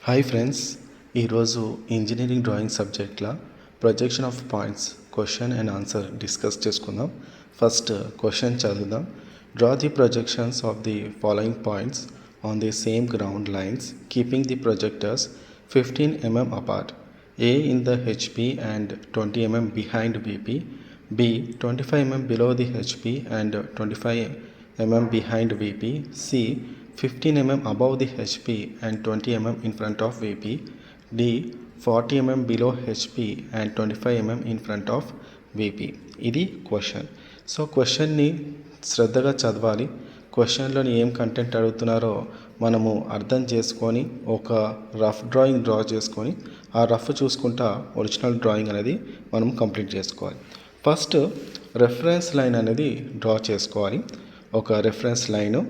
Hi friends, ఈరోజు engineering drawing సబ్జెక్ట్లో projection of points question and answer discuss చేసుకుందాం. First question చదువుదాం. Draw the projections of the following points on the same ground lines keeping the projectors 15 mm apart. A in the HP and 20 mm behind VP. B 25 mm below the HP and 25 mm behind VP. C 15 mm above the HP and 20 mm in front of VP. D 40 mm below HP and 25 mm in front of VP. ఇది question. So క్వశ్చన్ని శ్రద్ధగా చదవాలి. క్వశ్చన్లోని ఏం content అడుగుతున్నారో మనము అర్థం చేసుకొని ఒక rough drawing draw చేసుకొని ఆ రఫ్ చూసుకుంటా ఒరిజినల్ డ్రాయింగ్ అనేది మనం కంప్లీట్ చేసుకోవాలి. ఫస్ట్ రెఫరెన్స్ లైన్ అనేది డ్రా చేసుకోవాలి. ఒక రెఫరెన్స్ లైను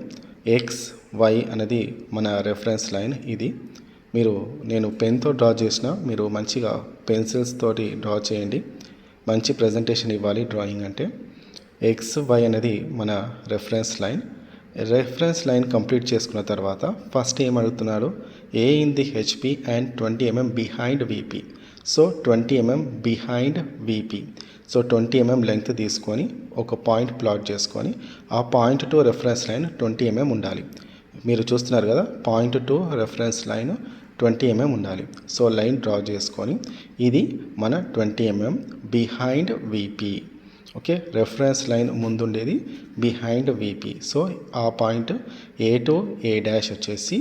ఎక్స్ వై అనేది మన రెఫరెన్స్ లైన్. ఇది నేను పెన్తో డ్రా చేసిన, మీరు మంచిగా పెన్సిల్స్ తోటి డ్రా చేయండి. మంచి ప్రజెంటేషన్ ఇవ్వాలి డ్రాయింగ్ అంటే. ఎక్స్ వై అనేది మన reference line. Reference line complete చేసుకున్న తర్వాత ఫస్ట్ ఏం అడుగుతున్నాడు, A in the HP and 20 mm behind VP. So 20 mm behind VP. So 20 mm length తీసుకొని ఒక పాయింట్ ప్లాట్ చేసుకొని ఆ point to reference line 20 mm ఉండాలి. మీరు చూస్తున్నారు కదా, point to reference line 20 mm ఉండాలి. సో లైన్ డ్రా చేసుకొని ఇది మన 20 mm behind VP. Okay, reference line ముందుండేది బిహైండ్ వీపీ. సో ఆ point A to A dash వచ్చేసి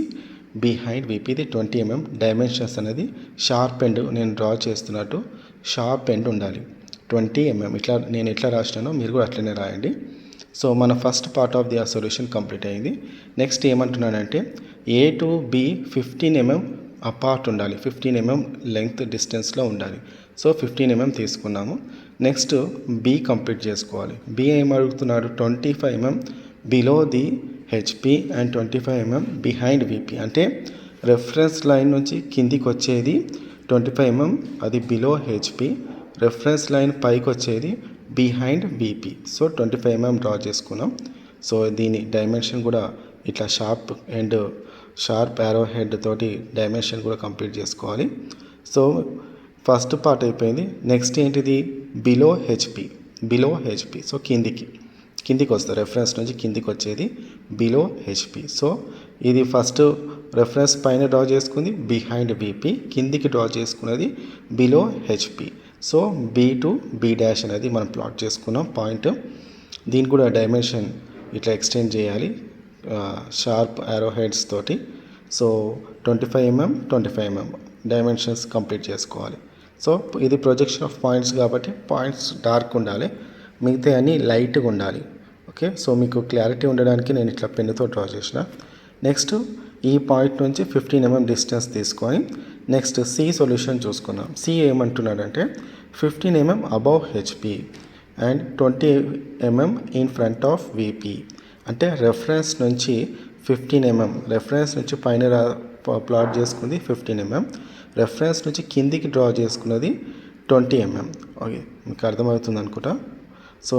బిహైండ్ వీపీ. ఇది 20 mm. డైమెన్షన్స్ అనేది షార్ప్ ఎండ్ నేను డ్రా చేస్తున్నట్టు షార్ప్ ఎండ్ ఉండాలి 20 mm. నేను ఎట్లా రాసినానో మీరు కూడా అట్లనే రాయండి. సో మన first part of the solution complete అయింది. నెక్స్ట్ ఏమంటున్నానంటే A to B 15 mm apart ఉండాలి. 15 mm లెంగ్త్ డిస్టెన్స్లో ఉండాలి. సో 15 mm తీసుకున్నాము. నెక్స్ట్ బి కంప్లీట్ చేసుకోవాలి. బి ఏం అడుగుతున్నాడు, 25 mm below the HP and 25 mm behind VP. అంటే రెఫరెన్స్ లైన్ నుంచి కిందికి వచ్చేది 25 mm, అది బిలో హెచ్పి. రెఫరెన్స్ లైన్ పైకి వచ్చేది behind VP. So 25 mm draw చేసుకున్నాం. సో దీని డైమెన్షన్ కూడా ఇట్లా షార్ప్ యారో హెడ్ తోటి డైమెన్షన్ కూడా కంప్లీట్ చేసుకోవాలి. సో ఫస్ట్ పార్ట్ అయిపోయింది. నెక్స్ట్ ఏంటిది, బిలో హెచ్పి. సో కిందికి వస్తుంది, రెఫరెన్స్ నుంచి కిందికి వచ్చేది బిలో హెచ్పి. సో ఇది ఫస్ట్ రెఫరెన్స్ పైన డ్రా చేసుకుంది బిహైండ్ వీపీ, కిందికి డ్రా చేసుకున్నది below HP. So B to B dash అనేది మనం ప్లాట్ చేసుకున్నాం పాయింట్. దీనికి కూడా డైమెన్షన్ ఇట్లా ఎక్స్టెండ్ చేయాలి షార్ప్ యారో హెడ్స్ తోటి. సో 25 mm డైమెన్షన్స్ కంప్లీట్ చేసుకోవాలి. సో ఇది ప్రొజెక్షన్ ఆఫ్ పాయింట్స్ కాబట్టి పాయింట్స్ డార్క్ ఉండాలి, మిగతా అన్నీ లైట్గా ఉండాలి. ఓకే, సో మీకు క్లారిటీ ఉండడానికి నేను ఇట్లా పెన్నుతో డ్రా చేసిన. నెక్స్ట్ ఈ పాయింట్ నుంచి 15 mm డిస్టెన్స్ తీసుకొని నెక్స్ట్ సి సొల్యూషన్ చూసుకుందాం. సి ఏమంటున్నాడంటే 15 mm above HP and 20 mm in front of VP. అంటే రెఫరెన్స్ నుంచి 15 mm, రెఫరెన్స్ నుంచి పైన ప్లాట్ చేసుకుంది 15 mm, రెఫరెన్స్ నుంచి కిందికి డ్రా చేసుకున్నది 20 mm. ఓకే, మీకు అర్థమవుతుంది అనుకుంటా. సో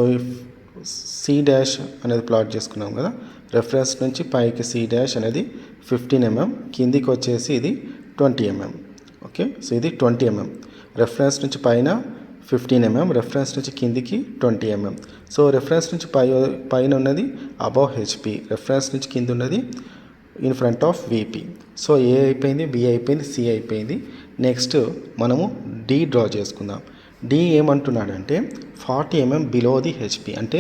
సి డాష్ అనేది ప్లాట్ చేసుకున్నాం కదా, రెఫరెన్స్ నుంచి పైకి సి డాష్ అనేది 15 mm, కిందికి వచ్చేసి ఇది 20 mm. ఓకే, సో ఇది 20 mm. రెఫరెన్స్ నుంచి పైన 15 mm, రెఫరెన్స్ నుంచి కిందికి 20 mm. సో రెఫరెన్స్ నుంచి పైన ఉన్నది అబౌవ్ హెచ్పి, రెఫరెన్స్ నుంచి కింద ఉన్నది in front of VP. So A అయిపోయింది, బి అయిపోయింది, సి అయిపోయింది. నెక్స్ట్ మనము డి డ్రా చేసుకుందాం. డి ఏమంటున్నాడంటే 40 mm బిలో ది హెచ్పి. అంటే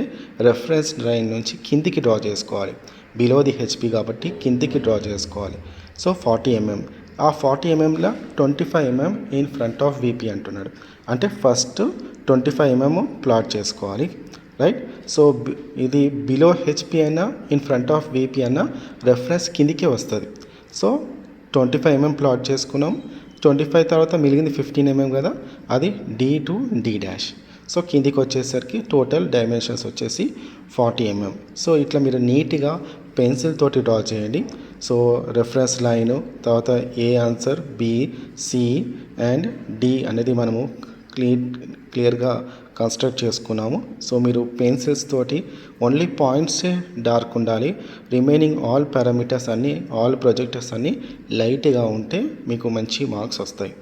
రెఫరెన్స్ లైన్ నుంచి కిందికి డ్రా చేసుకోవాలి. బిలో ది హెచ్పి కాబట్టి కిందికి డ్రా చేసుకోవాలి. So 40 mm. ఆ 40 mmలో 25 mm in front of VP అంటున్నాడు. అంటే ఫస్ట్ 25 mm ప్లాట్ చేసుకోవాలి, రైట్. సో ఇది బిలో హెచ్పి అయినా ఇన్ ఫ్రంట్ ఆఫ్ వీపీ అన్న రెఫరెన్స్ కిందికే వస్తుంది. సో 25 mm ప్లాట్ చేసుకున్నాం. 25 తర్వాత మిగిలింది 15 mm కదా, అది D to D dash. So కిందికి వచ్చేసరికి టోటల్ డైమెన్షన్స్ వచ్చేసి 40 mm. సో ఇట్లా మీరు నీట్గా పెన్సిల్ తోటి డ్రా చేయండి. సో రెఫరెన్స్ లైను తర్వాత A answer, B, C and D అనేది మనము క్లియర్గా కన్స్ట్రక్ట్ చేసుకున్నాము. సో మీరు పెన్సిల్స్ తోటి ఓన్లీ పాయింట్సే డార్క్ ఉండాలి, రిమైనింగ్ ఆల్ పారామీటర్స్ అన్నీ, ఆల్ ప్రొజెక్టర్స్ అన్నీ లైట్గా ఉంటే మీకు మంచి మార్క్స్ వస్తాయి.